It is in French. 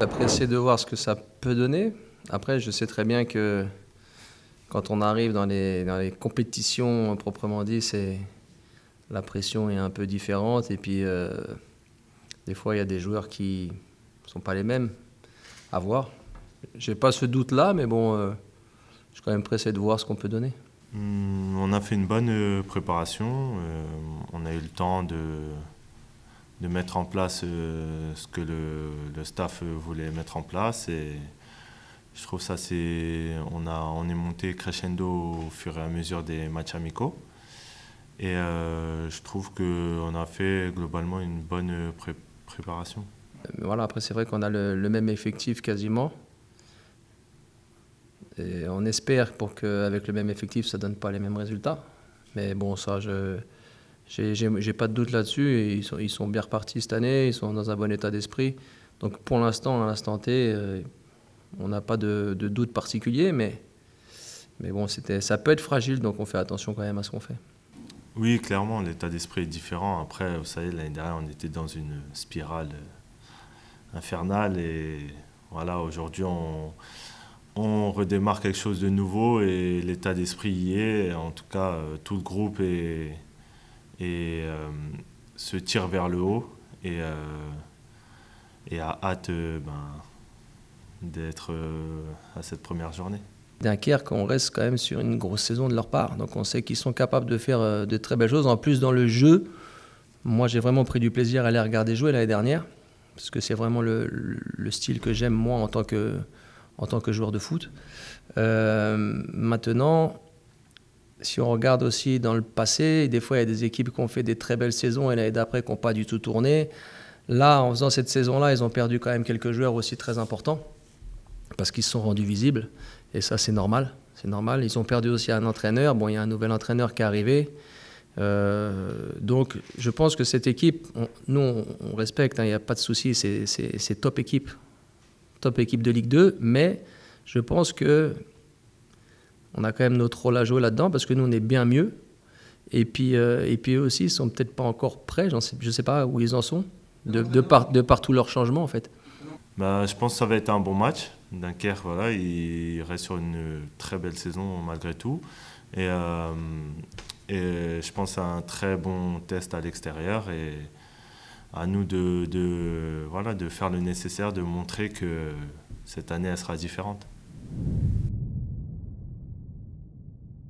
Apprécier de voir ce que ça peut donner. Après, je sais très bien que quand on arrive dans les compétitions proprement dit, la pression est un peu différente. Et puis, des fois, il y a des joueurs qui ne sont pas les mêmes à voir. J'ai pas ce doute-là, mais bon, je suis quand même pressé de voir ce qu'on peut donner. On a fait une bonne préparation. On a eu le temps de mettre en place ce que le staff voulait mettre en place. Et je trouve ça, on est monté crescendo au fur et à mesure des matchs amicaux. Et je trouve qu'on a fait globalement une bonne préparation. Voilà, après, c'est vrai qu'on a le même effectif quasiment. Et on espère pour qu'avec le même effectif, ça ne donne pas les mêmes résultats. Mais bon, ça, j'ai pas de doute là-dessus. Et ils sont bien repartis cette année, ils sont dans un bon état d'esprit. Donc pour l'instant, à l'instant T, on n'a pas de doute particulier. Mais bon, ça peut être fragile, donc on fait attention quand même à ce qu'on fait. Oui, clairement, l'état d'esprit est différent. Après, vous savez, l'année dernière, on était dans une spirale infernale. Et voilà, aujourd'hui, on redémarre quelque chose de nouveau et l'état d'esprit y est. En tout cas, tout le groupe se tire vers le haut et a hâte d'être à cette première journée. Dunkerque, on reste quand même sur une grosse saison de leur part. Donc on sait qu'ils sont capables de faire de très belles choses. En plus, dans le jeu, moi j'ai vraiment pris du plaisir à les regarder jouer l'année dernière. Parce que c'est vraiment le style que j'aime moi en tant que joueur de foot. Maintenant, si on regarde aussi dans le passé, des fois il y a des équipes qui ont fait des très belles saisons et l'année d'après qui n'ont pas du tout tourné. Là, en faisant cette saison-là, ils ont perdu quand même quelques joueurs aussi très importants parce qu'ils se sont rendus visibles. Et ça, c'est normal. C'est normal. Ils ont perdu aussi un entraîneur. Bon, il y a un nouvel entraîneur qui est arrivé. Donc, je pense que cette équipe, nous, on respecte, il n'y a pas de souci. C'est top équipe de Ligue 2. Mais je pense que on a quand même notre rôle à jouer là-dedans parce que nous, on est bien mieux. Et puis eux aussi, ils ne sont peut-être pas encore prêts. Je ne sais pas où ils en sont, de par tous leurs changements, en fait. Je pense que ça va être un bon match. Dunkerque, voilà, il reste sur une très belle saison malgré tout. Et, je pense que c'est un très bon test à l'extérieur. Et à nous voilà, de faire le nécessaire, de montrer que cette année, elle sera différente.